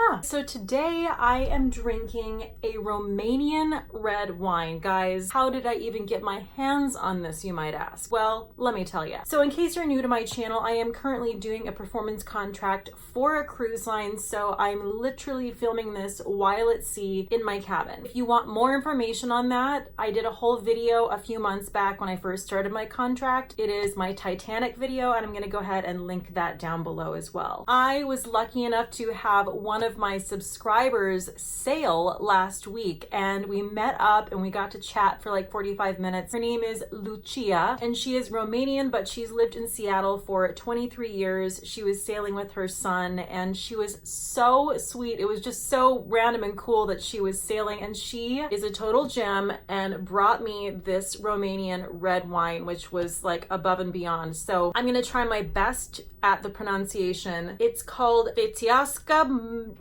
Yeah, so today I am drinking a Romanian red wine. Guys, how did I even get my hands on this, you might ask? Well, let me tell you. So in case you're new to my channel, I am currently doing a performance contract for a cruise line, so I'm literally filming this while at sea in my cabin. If you want more information on that, I did a whole video a few months back when I first started my contract. It is my Titanic video, and I'm gonna go ahead and link that down below as well. I was lucky enough to have one of my subscribers sail last week, and we met up and we got to chat for like 45 minutes. Her name is Lucia, and she is Romanian, but she's lived in Seattle for 23 years. She was sailing with her son, and she was so sweet. It was just so random and cool that she was sailing, and she is a total gem and brought me this Romanian red wine, which was like above and beyond. So I'm gonna try my best at the pronunciation. It's called Feteasca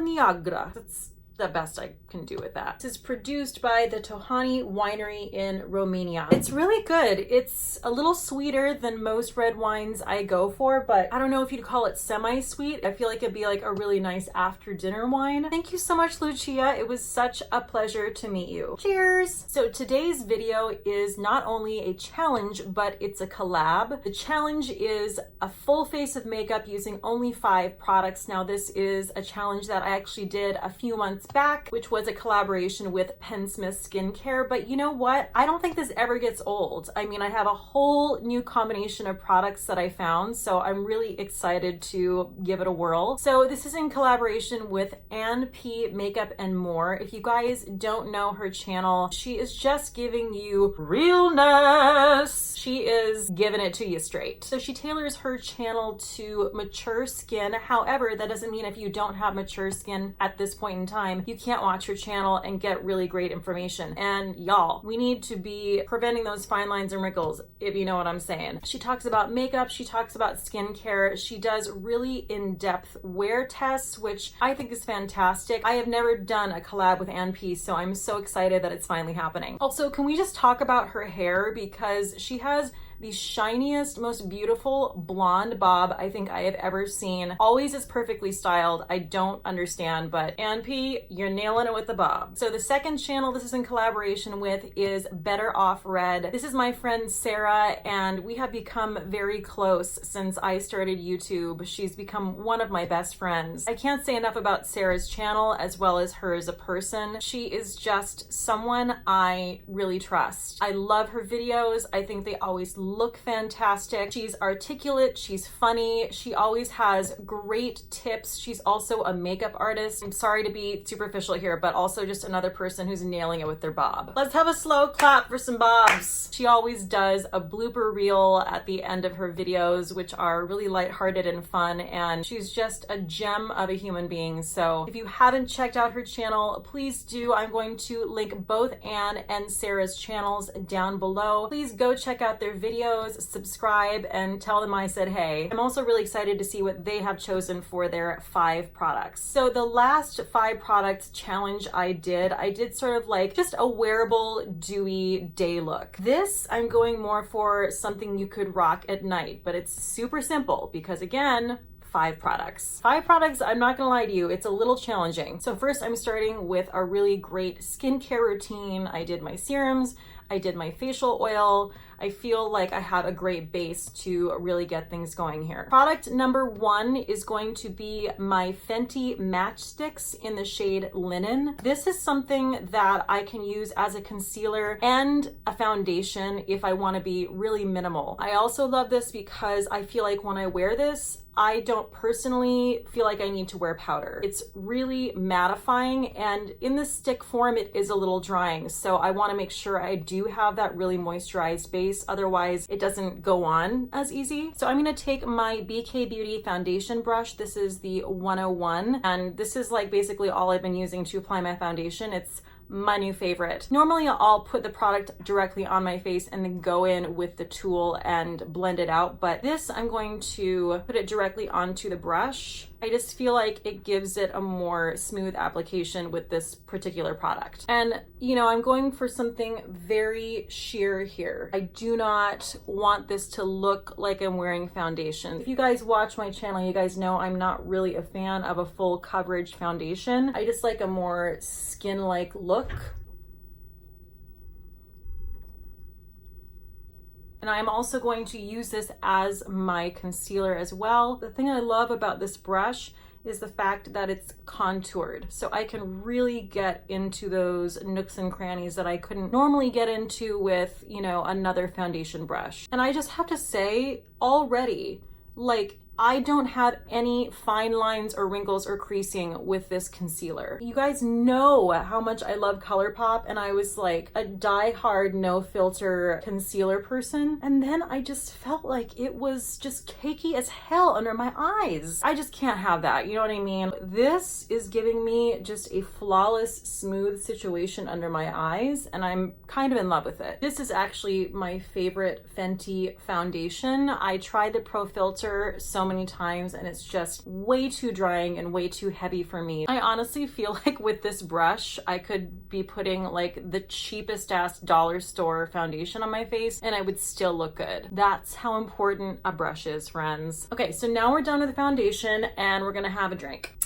Neagra. That's the best I can do with that. This is produced by the Tohani Winery in Romania. It's really good. It's a little sweeter than most red wines I go for, but I don't know if you'd call it semi-sweet. I feel like it'd be like a really nice after dinner wine. Thank you so much, Lucia. It was such a pleasure to meet you. Cheers! So today's video is not only a challenge, but it's a collab. The challenge is a full face of makeup using only 5 products. Now this is a challenge that I actually did a few months back, which was a collaboration with Pensmith Skincare. But you know what? I don't think this ever gets old. I mean, I have a whole new combination of products that I found, so I'm really excited to give it a whirl. So this is in collaboration with Ann P Makeup and More. If you guys don't know her channel, she is just giving you realness. She is giving it to you straight. So she tailors her channel to mature skin. However, that doesn't mean if you don't have mature skin at this point in time, you can't watch her channel and get really great information. And y'all, we need to be preventing those fine lines and wrinkles, if you know what I'm saying. She talks about makeup, she talks about skincare, she does really in-depth wear tests, which I think is fantastic. I have never done a collab with Ann P, so I'm so excited that it's finally happening. Also, can we just talk about her hair, because she has the shiniest, most beautiful blonde bob I think I have ever seen. Always is perfectly styled. I don't understand, but Ann P, you're nailing it with the bob. So the second channel this is in collaboration with is Better Off Red. This is my friend Sarah, and we have become very close since I started YouTube. She's become one of my best friends. I can't say enough about Sarah's channel as well as her as a person. She is just someone I really trust. I love her videos. I think they always look fantastic. She's articulate, she's funny, she always has great tips. She's also a makeup artist. I'm sorry to be superficial here, but also just another person who's nailing it with their bob. Let's have a slow clap for some bobs. She always does a blooper reel at the end of her videos, which are really lighthearted and fun, and she's just a gem of a human being. So if you haven't checked out her channel, please do. I'm going to link both Ann and Sarah's channels down below. Please go check out their videos, subscribe, and tell them I said hey. I'm also really excited to see what they have chosen for their 5 products. So the last 5 products challenge I did sort of like just a wearable, dewy day look. This, I'm going more for something you could rock at night, but it's super simple because, again, 5 products. 5 products, I'm not gonna lie to you, it's a little challenging. So first I'm starting with a really great skincare routine. I did my serums, I did my facial oil. I feel like I have a great base to really get things going here. Product number 1 is going to be my Fenty Matchsticks in the shade Linen. This is something that I can use as a concealer and a foundation if I want to be really minimal. I also love this because I feel like when I wear this, I don't personally feel like I need to wear powder. It's really mattifying, and in the stick form, it is a little drying. So I want to make sure I do have that really moisturized base. Otherwise, it doesn't go on as easy. So I'm going to take my BK Beauty foundation brush. This is the 101, and this is like basically all I've been using to apply my foundation. It's my new favorite. Normally I'll put the product directly on my face and then go in with the tool and blend it out, but this I'm going to put it directly onto the brush I just feel like it gives it a more smooth application with this particular product. And you know, I'm going for something very sheer here. I do not want this to look like I'm wearing foundation. If you guys watch my channel, you guys know I'm not really a fan of a full coverage foundation. I just like a more skin-like look. And I'm also going to use this as my concealer as well. The thing I love about this brush is the fact that it's contoured. So I can really get into those nooks and crannies that I couldn't normally get into with, you know, another foundation brush. And I just have to say already, like, I don't have any fine lines or wrinkles or creasing with this concealer. You guys know how much I love ColourPop, and I was like a die-hard no filter concealer person. And then I just felt like it was just cakey as hell under my eyes. I just can't have that, you know what I mean? This is giving me just a flawless, smooth situation under my eyes, and I'm kind of in love with it. This is actually my favorite Fenty foundation. I tried the Pro Filter so many times and it's just way too drying and way too heavy for me. I honestly feel like with this brush I could be putting like the cheapest ass dollar store foundation on my face and I would still look good. That's how important a brush is, friends. Okay, so now we're done with the foundation and we're gonna have a drink.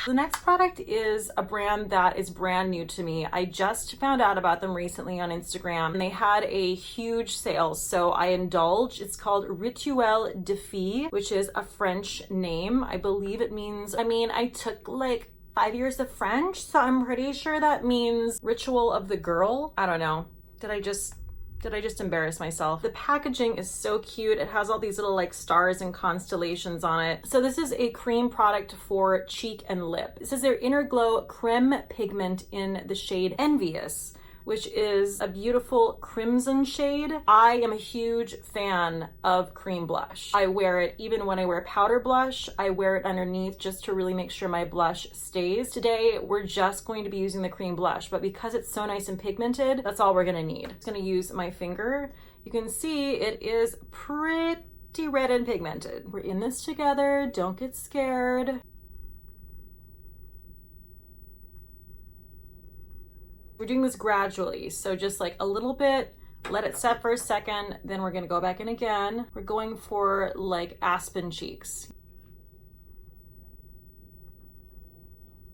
The next product is a brand that is brand new to me. I just found out about them recently on Instagram and they had a huge sale, so I indulged. It's called Rituel de Fille, which is a French name. I believe it means, I took like 5 years of French, so I'm pretty sure that means ritual of the girl. I don't know. Did I just embarrass myself? The packaging is so cute. It has all these little like stars and constellations on it. So this is a cream product for cheek and lip. This is their Inner Glow Creme Pigment in the shade Envious, which is a beautiful crimson shade. I am a huge fan of cream blush. I wear it even when I wear powder blush. I wear it underneath just to really make sure my blush stays. Today, we're just going to be using the cream blush, but because it's so nice and pigmented, that's all we're gonna need. I'm gonna use my finger. You can see it is pretty red and pigmented. We're in this together, don't get scared. We're doing this gradually, so just like a little bit, let it set for a second, then we're gonna go back in again. We're going for like aspen cheeks.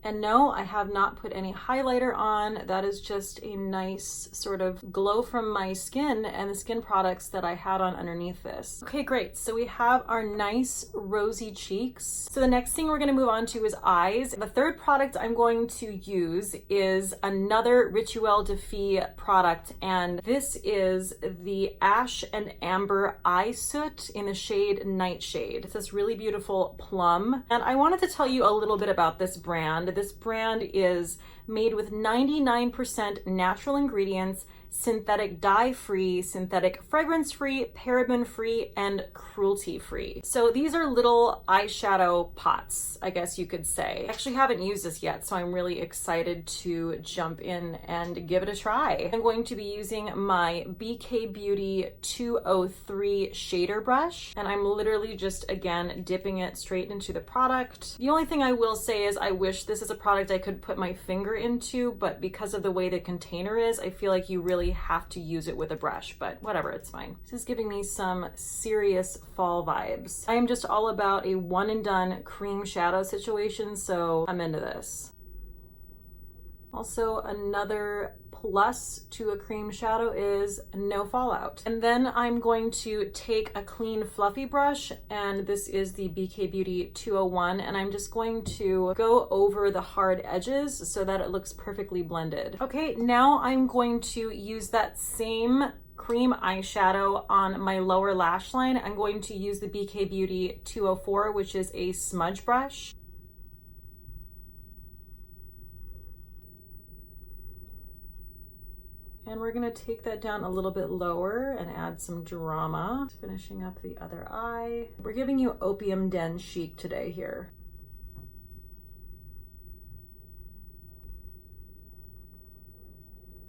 And no, I have not put any highlighter on. That is just a nice sort of glow from my skin and the skin products that I had on underneath this. Okay, great. So we have our nice rosy cheeks. So the next thing we're gonna move on to is eyes. The third product I'm going to use is another Rituel de Fille product, and this is the Ash and Amber Eye Soot in the shade Nightshade. It's this really beautiful plum. And I wanted to tell you a little bit about this brand. This brand is made with 99% natural ingredients, synthetic dye-free, synthetic fragrance-free, paraben-free, and cruelty-free. So these are little eyeshadow pots, I guess you could say. I actually haven't used this yet, so I'm really excited to jump in and give it a try. I'm going to be using my BK Beauty 203 shader brush, and I'm literally just, again, dipping it straight into the product. The only thing I will say is I wish this is a product I could put my finger into, but because of the way the container is, I feel like you really have to use it with a brush, but whatever, it's fine. This is giving me some serious fall vibes. I am just all about a one and done cream shadow situation, so I'm into this. Also, another plus to a cream shadow is no fallout. And then I'm going to take a clean fluffy brush, and this is the BK Beauty 201, and I'm just going to go over the hard edges so that it looks perfectly blended. Okay, now I'm going to use that same cream eyeshadow on my lower lash line. I'm going to use the BK Beauty 204, which is a smudge brush. And we're gonna take that down a little bit lower and add some drama. Finishing up the other eye. We're giving you opium den chic today here.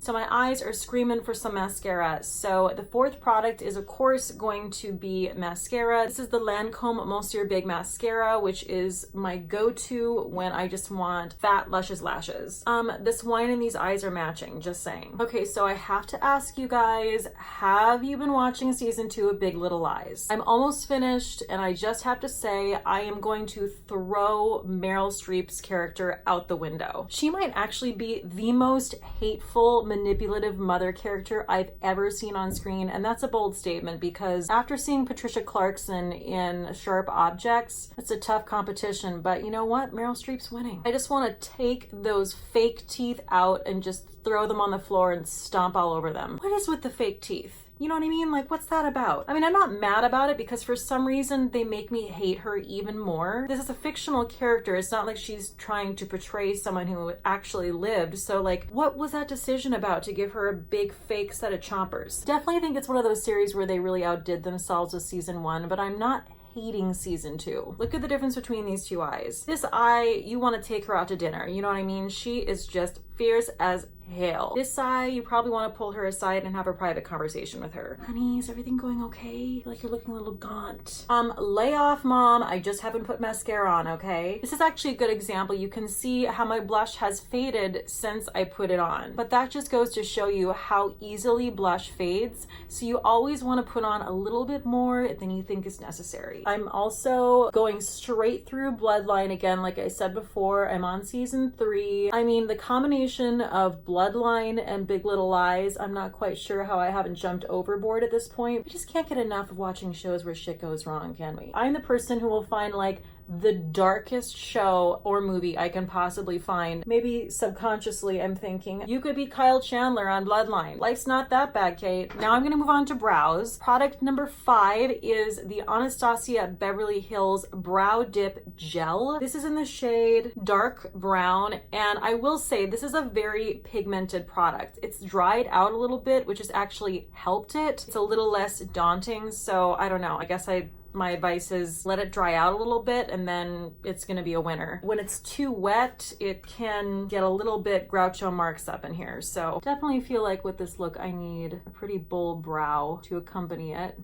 So my eyes are screaming for some mascara. So the fourth product is of course going to be mascara. This is the Lancome Monsieur Big Mascara, which is my go-to when I just want fat, luscious lashes. This wine and these eyes are matching, just saying. Okay, so I have to ask you guys, have you been watching season 2 of Big Little Lies? I'm almost finished, and I just have to say I am going to throw Meryl Streep's character out the window. She might actually be the most hateful, manipulative mother character I've ever seen on screen, and that's a bold statement because after seeing Patricia Clarkson in Sharp Objects, it's a tough competition, but you know what? Meryl Streep's winning. I just want to take those fake teeth out and just throw them on the floor and stomp all over them. What is with the fake teeth? You know what I mean? Like, what's that about? I mean, I'm not mad about it because for some reason they make me hate her even more. This is a fictional character. It's not like she's trying to portray someone who actually lived. So like, what was that decision about to give her a big fake set of chompers? Definitely think it's one of those series where they really outdid themselves with season 1, but I'm not hating season 2. Look at the difference between these two eyes. This eye, you want to take her out to dinner. You know what I mean? She is just fierce as hell. This eye, you probably want to pull her aside and have a private conversation with her. Honey, is everything going okay? I feel like you're looking a little gaunt. Lay off, mom. I just haven't put mascara on, okay? This is actually a good example. You can see how my blush has faded since I put it on. But that just goes to show you how easily blush fades. So you always want to put on a little bit more than you think is necessary. I'm also going straight through Bloodline again. Like I said before, I'm on season 3. I mean, the combination of Bloodline and Big Little Lies, I'm not quite sure how I haven't jumped overboard at this point. We just can't get enough of watching shows where shit goes wrong, can we? I'm the person who will find like the darkest show or movie I can possibly find. Maybe subconsciously I'm thinking, you could be Kyle Chandler on Bloodline. Life's not that bad, Cate. Now I'm gonna move on to brows. Product number 5 is the Anastasia Beverly Hills Brow Dip Gel. This is in the shade dark brown, and I will say this is a very pigmented product. It's dried out a little bit, which has actually helped it. It's a little less daunting, so I don't know. I guess my advice is let it dry out a little bit and then it's gonna be a winner. When it's too wet, it can get a little bit Groucho Marx up in here. So definitely feel like with this look, I need a pretty bold brow to accompany it.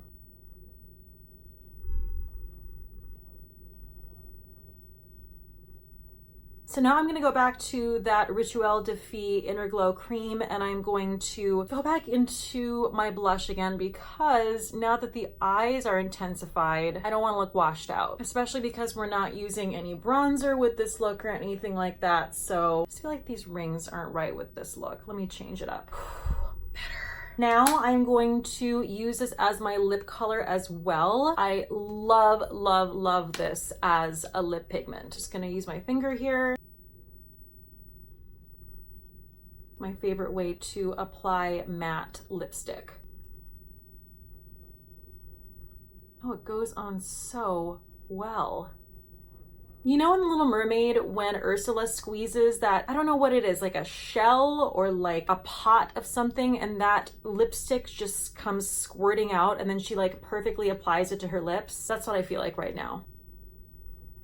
So now I'm going to go back to that Rituel de Fille Inner Glow Cream, and I'm going to go back into my blush again because now that the eyes are intensified, I don't want to look washed out, especially because we're not using any bronzer with this look or anything like that. So I just feel like these rings aren't right with this look. Let me change it up. Better. Now I'm going to use this as my lip color as well. I love, love, love this as a lip pigment. Just gonna use my finger here. My favorite way to apply matte lipstick. Oh, it goes on so well. You know in The Little Mermaid when Ursula squeezes that, I don't know what it is, like a shell or like a pot of something, and that lipstick just comes squirting out and then she like perfectly applies it to her lips? That's what I feel like right now.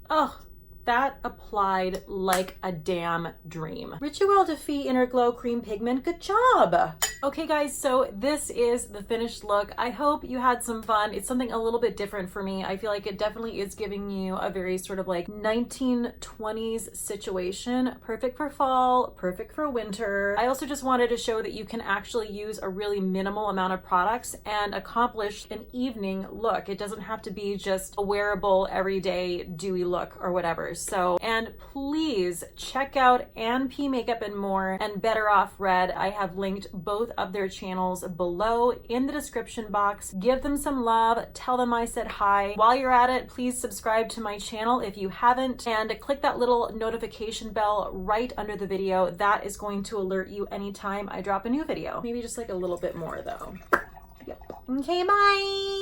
Oh, that applied like a damn dream. Rituel de Fille Inner Glow Cream Pigment, good job! Okay guys, so this is the finished look. I hope you had some fun. It's something a little bit different for me. I feel like it definitely is giving you a very sort of like 1920s situation. Perfect for fall, perfect for winter. I also just wanted to show that you can actually use a really minimal amount of products and accomplish an evening look. It doesn't have to be just a wearable, everyday, dewy look or whatever. So, and please check out Ann P Makeup and More and Better Off Red. I have linked both of their channels below in the description box. Give them some love, tell them I said hi. While you're at it, please subscribe to my channel if you haven't, and click that little notification bell right under the video. That is going to alert you anytime I drop a new video. Maybe just like a little bit more though. Yep. Okay, bye!